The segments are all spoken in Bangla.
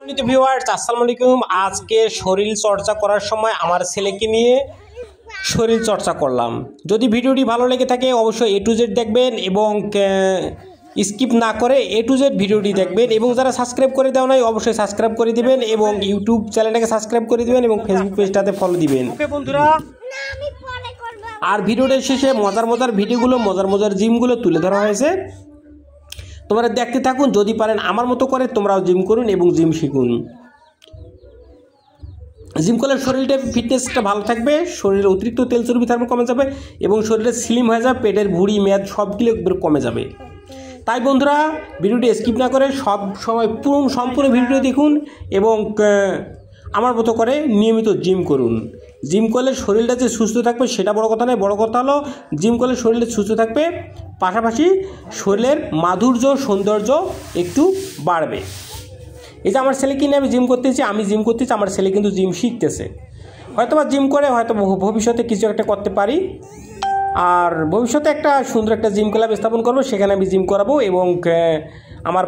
ভিউয়ার্স আসসালামু আলাইকুম। আজকে শরীর চর্চা করার সময় আমার ছেলেকে নিয়ে শরীর চর্চা করলাম। যদি ভিডিওটি ভালো লেগে থাকে অবশ্যই A to Z দেখবেন এবং স্কিপ না করে A to Z ভিডিওটি দেখবেন এবং যারা সাবস্ক্রাইব করে দেওয়া নাই অবশ্যই সাবস্ক্রাইব করে দিবেন এবং ইউটিউব চ্যানেলটাকে সাবস্ক্রাইব করে দিবেন এবং ফেসবুক পেজটাতে ফলো দিবেন। ওকে বন্ধুরা, আর ভিডিওটার শেষে মজার ভিডিওগুলো মজার জিমগুলো তুলে ধরা হয়েছে, তোমরা দেখতে থাকুন। যদি পারেন আমার মতো করে তোমরাও জিম করুন এবং জিম শিখুন। জিম করলে শরীরটা ফিটনেসটা ভালো থাকবে, শরীরে অতিরিক্ত তেল চর্বি থাকবে কমে যাবে এবং শরীরে স্লিম হয়ে যাবে, পেটের ভুঁড়ি মেদ সবগুলো কমে যাবে। তাই বন্ধুরা ভিডিওটি স্কিপ না করে সব সময় সম্পূর্ণ ভিডিও দেখুন এবং আমার মতো করে নিয়মিত জিম করুন। জিম করলে শরীরটা যে সুস্থ থাকবে সেটা বড় কথা নয়, বড় কথা হলো জিম করলে শরীরটা সুস্থ থাকবে, পাশাপাশি শরীরের মাধুর্য সৌন্দর্য একটু বাড়বে। এই যে আমার ছেলেকে নিয়ে আমি জিম করতেছি, আমার ছেলে কিন্তু জিম শিখতেছে। হয়তোবা জিম করে হয়তো ভবিষ্যতে কিছু একটা করতে পারি, আর ভবিষ্যতে একটা সুন্দর একটা জিম ক্লাব স্থাপন করবো, সেখানে আমি জিম করাবো এবং আমার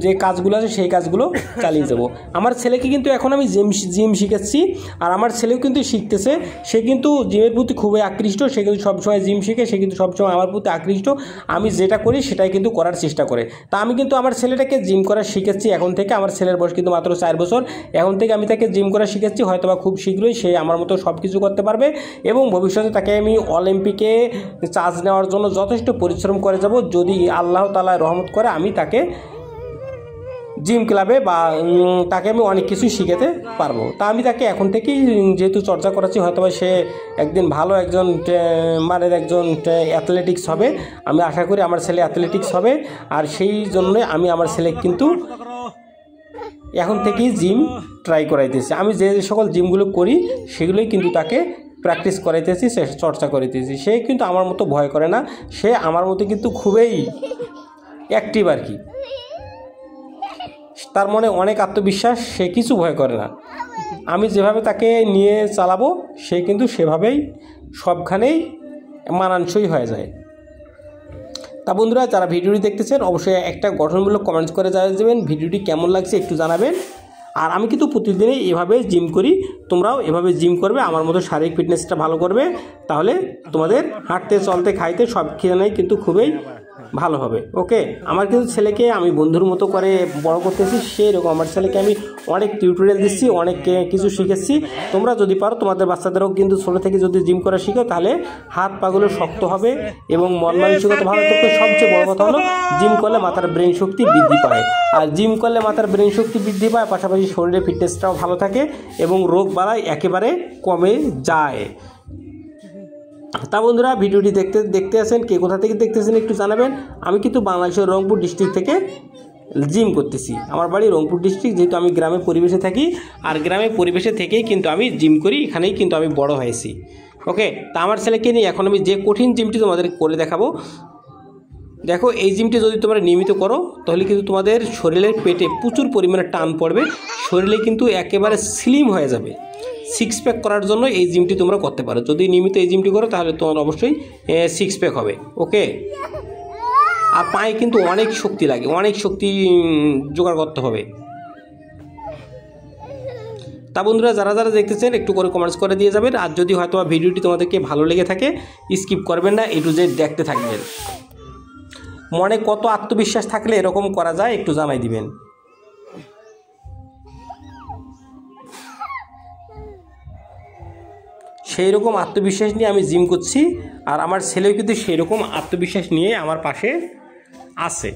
যে কাজগুলো আছে সেই কাজগুলো চালিয়ে যাবো। আমার ছেলেকে কিন্তু এখন আমি জিম শিখাচ্ছি, আর আমার ছেলেও কিন্তু শিখতেছে। সে কিন্তু জিমের প্রতি খুবই আকৃষ্ট, সে কিন্তু সবসময় জিম শিখে, সে কিন্তু সবসময় আমার প্রতি আকৃষ্ট। আমি যেটা করি সেটাই কিন্তু করার চেষ্টা করে। তা আমি কিন্তু আমার ছেলেটাকে জিম করা শিখাচ্ছি এখন থেকে। আমার ছেলের বয়স কিন্তু মাত্র 4 বছর। এখন থেকে আমি তাকে জিম করা শিখাচ্ছি, হয়তোবা খুব শীঘ্রই সে আমার মতো সব কিছু করতে পারবে এবং ভবিষ্যতে তাকে আমি অলিম্পিকে চান্স নেওয়ার জন্য যথেষ্ট পরিশ্রম করে যাব, যদি আল্লাহ তাআলা রহমত করে আমি তাকে জিম ক্লাবে বা তাকে আমি অনেক কিছু শিখাতে পারবো। তা আমি তাকে এখন থেকেই যেহেতু চর্চা করাচ্ছি, হয়তোবা সে একদিন ভালো একজন অ্যাথলেটিক্স হবে। আমি আশা করি আমার ছেলে অ্যাথলেটিক্স হবে, আর সেই জন্যই আমি আমার ছেলে কিন্তু এখন থেকেই জিম ট্রাই করাইতেছি। আমি যে সকল জিমগুলো করি সেগুলোই কিন্তু তাকে প্র্যাকটিস করাইতেছি, সে চর্চা করাইতেছি। সে কিন্তু আমার মতো ভয় করে না, সে আমার মতো কিন্তু খুবই অ্যাক্টিভ আর কি। তার মনে অনেক আত্মবিশ্বাস, সে কিছু ভয় করে না। আমি যেভাবে তাকে নিয়ে চালাবো সে কিন্তু সেভাবেই সবখানেই মানানসই হয়ে যায়। তা বন্ধুরা যারা ভিডিওটি দেখতেছেন অবশ্যই একটা গঠনমূলক কমেন্টস করে জানাবেন ভিডিওটি কেমন লাগছে একটু জানাবেন। আর আমি কিন্তু প্রতিদিনই এভাবে জিম করি, তোমরাও এভাবে জিম করবে, আমার মতো শারীরিক ফিটনেসটা ভালো করবে, তাহলে তোমাদের হাঁটতে চলতে খাইতে সব খেয়ে কিন্তু খুবই ভালো হবে। ওকে, আমার কিন্তু ছেলেকে আমি বন্ধুর মতো করে বড় করতেছি, সেই রকম আমার ছেলেকে আমি অনেক টিউটোরিয়াল দিচ্ছি, অনেক কিছু শিখেছি। তোমরা যদি পারো তোমাদের বাচ্চাদেরও কিন্তু ছোটো থেকে যদি জিম করা শিখো তাহলে হাত পাগুলো শক্ত হবে এবং মন মানসিকতা ভালো থাকবে। সবচেয়ে বড় কথা হলো জিম করলে মাথার ব্রেন শক্তি বৃদ্ধি পায়, আর জিম করলে মাথার ব্রেন শক্তি বৃদ্ধি পায়, পাশাপাশি শরীরের ফিটনেসটাও ভালো থাকে এবং রোগ বালাই একেবারে কমে যায়। তা বন্ধুরা ভিডিওটি দেখতে আছেন, কে কোথা থেকে দেখতেছেন একটু জানাবেন। আমি কিন্তু বাংলাদেশের রংপুর ডিস্ট্রিক্ট থেকে জিম করতেছি। আমার বাড়ি রংপুর ডিস্ট্রিক্ট, যেহেতু আমি গ্রামের পরিবেশে থাকি, আর গ্রামের পরিবেশে থেকেই কিন্তু আমি জিম করি, এখানেই কিন্তু আমি বড় হয়েছি। ওকে, তা আমার ছেলেকে নিয়ে এখন আমি যে কঠিন জিমটি তোমাদের করে দেখাবো। দেখো, এই জিমটি যদি তোমরা নিয়মিত করো তাহলে কিন্তু তোমাদের শরীরের পেটে প্রচুর পরিমাণে টান পড়বে, শরীরে কিন্তু একেবারে স্লিম হয়ে যাবে। 6 প্যাক করার জন্য এই জিমটি তোমরা করতে পারো। যদি নিয়মিত এই জিমটি করো তাহলে তোমার অবশ্যই 6 প্যাক হবে। ওকে, আর পায়ে কিন্তু অনেক শক্তি লাগে, অনেক শক্তি জোগাড় করতে হবে। তা বন্ধুরা যারা দেখতেছেন একটু করে কমেন্টস করে দিয়ে যাবেন, আর যদি হয়তো ভিডিওটি তোমাদেরকে ভালো লেগে থাকে স্কিপ করবেন না, A to Z দেখতে থাকবেন। মনে কত আত্মবিশ্বাস থাকলে এরকম করা যায় একটু জানাই দিবেন। সেই রকম আত্মবিশ্বাস নিয়ে আমি জিম করছি, আর আমার ছেলেও কিন্তু সেই রকম আত্মবিশ্বাস নিয়ে আমার পাশে আছে।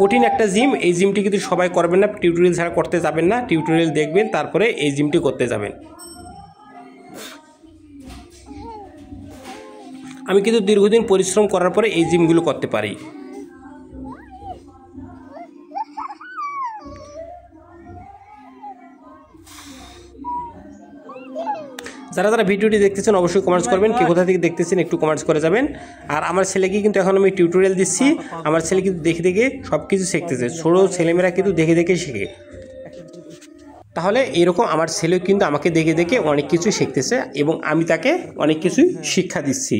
কঠিন একটা জিম, এই জিমটি কিন্তু সবাই করবেন না, টিউটোরিয়াল ছাড়া করতে যাবেন না, টিউটোরিয়াল দেখবেন তারপরে এই জিমটি করতে যাবেন। আমি কিন্তু দীর্ঘদিন পরিশ্রম করার পরে এই জিমগুলো করতে পারি। যারা ভিডিওটি দেখতেছেন অবশ্যই কমেন্টস করবেন, কে কোথা থেকে দেখতেছেন একটু কমেন্টস করে যাবেন। আর আমার ছেলেকে কিন্তু এখন আমি টিউটোরিয়াল দিচ্ছি, আমার ছেলে কিন্তু দেখে সব কিছু শিখতেছে। ছোটো ছেলেমেয়েরা কিন্তু দেখে শিখে, তাহলে এরকম আমার ছেলেও কিন্তু আমাকে দেখে অনেক কিছু শিখতেছে এবং আমি তাকে অনেক কিছু শিক্ষা দিচ্ছি।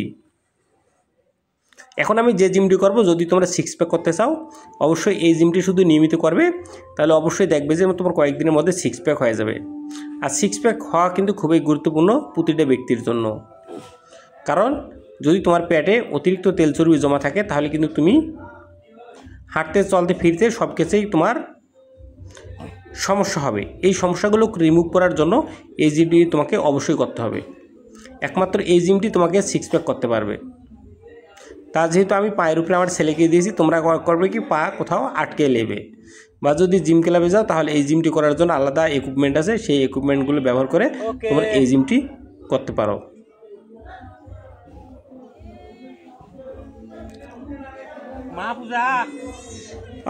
এখন আমি যে জিমটি করব, যদি তোমরা 6 প্যাক করতে চাও অবশ্যই এই জিমটি শুধু নিয়মিত করবে, তাহলে অবশ্যই দেখবে যে তোমার কয়েকদিনের মধ্যে 6 প্যাক হয়ে যাবে। আর 6 প্যাক হওয়া কিন্তু খুবই গুরুত্বপূর্ণ প্রতিটা ব্যক্তির জন্য, কারণ যদি তোমার পেটে অতিরিক্ত তেল চর্বি জমা থাকে তাহলে কিন্তু তুমি হাঁটতে চলতে ফিরতে সব কিছুই তোমার সমস্যা হবে। এই সমস্যাগুলো রিমুভ করার জন্য এই জিমটি তোমাকে অবশ্যই করতে হবে। একমাত্র এই জিমটি তোমাকে 6 প্যাক করতে পারবে। তা যেহেতু আমি পায়ের উপরে আমার ছেলেকে দিয়েছি, তোমরা করবে কি পা কোথাও আটকে নেবে, বা যদি জিম ক্লাবে যাও তাহলে এই জিমটি করার জন্য আলাদা ইকুইপমেন্ট আছে, সেই ইকুইপমেন্টগুলো ব্যবহার করে তোমরা এই জিমটি করতে পারো।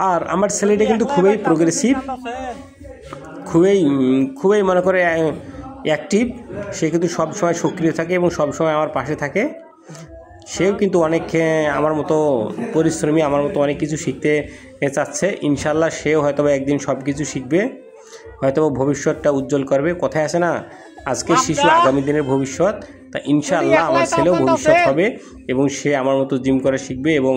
আর আমার ছেলেটা কিন্তু খুবই প্রোগ্রেসিভ, খুবই মনে করে অ্যাক্টিভ। সে কিন্তু সবসময় সক্রিয় থাকে এবং সবসময় আমার পাশে থাকে। সেও কিন্তু অনেক আমার মতো পরিশ্রমী, আমার মতো অনেক কিছু শিখতে চাচ্ছে। ইনশাল্লাহ সেও হয়তো একদিন সব কিছু শিখবে, হয়তো ভবিষ্যৎটা উজ্জ্বল করবে। কথায় আছে না, আজকের শিশু আগামী দিনের ভবিষ্যৎ। তা ইনশাল্লাহ আমার ছেলেও ভবিষ্যৎ হবে এবং সে আমার মতো জিম করা শিখবে এবং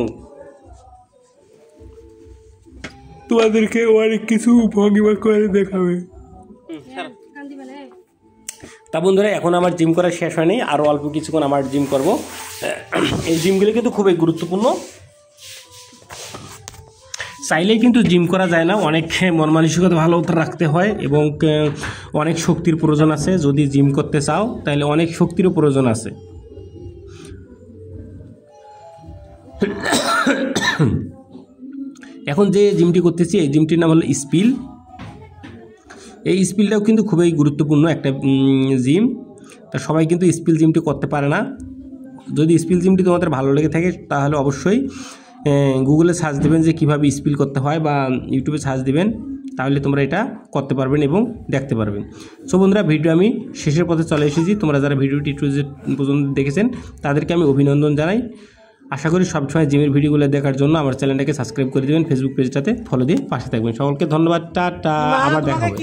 তোমাদেরকে অনেক কিছু ভঙ্গিমা করে দেখাবে। তা বন্ধুরা, এখন আমার জিম করা শেষ হয়নি, আরও অল্প কিছুক্ষণ আমার জিম করব। এই জিমগুলো কিন্তু খুবই গুরুত্বপূর্ণ, চাইলেই কিন্তু জিম করা যায় না, অনেক মন মানসিকতা ভালো রাখতে হয় এবং অনেক শক্তির প্রয়োজন আছে। যদি জিম করতে চাও তাহলে অনেক শক্তিরও প্রয়োজন আছে। এখন যে জিমটি করতেছি এই জিমটির নাম হলো স্পিল। এই স্পিলটাও কিন্তু খুবই গুরুত্বপূর্ণ একটা জিম। তা সবাই কিন্তু স্পিল জিমটি করতে পারে না। যদি স্পিল জিমটি তোমাদের ভালো লেগে থাকে তাহলে অবশ্যই গুগলে সার্চ দেবেন যে কীভাবে স্পিল করতে হয়, বা ইউটিউবে সার্চ দেবেন, তাহলে তোমরা এটা করতে পারবেন এবং দেখতে পারবেন। সো বন্ধুরা, ভিডিও আমি শেষের পথে চলে এসেছি। তোমরা যারা ভিডিওটি পর্যন্ত দেখেছেন তাদেরকে আমি অভিনন্দন জানাই। আশা করি সবসময় জিমের ভিডিওগুলো দেখার জন্য আমার চ্যানেলটাকে সাবস্ক্রাইব করে দেবেন, ফেসবুক পেজটাতে ফলো দিয়ে পাশে থাকবেন। সকলকে ধন্যবাদ, টাটা, আবার দেখা হবে।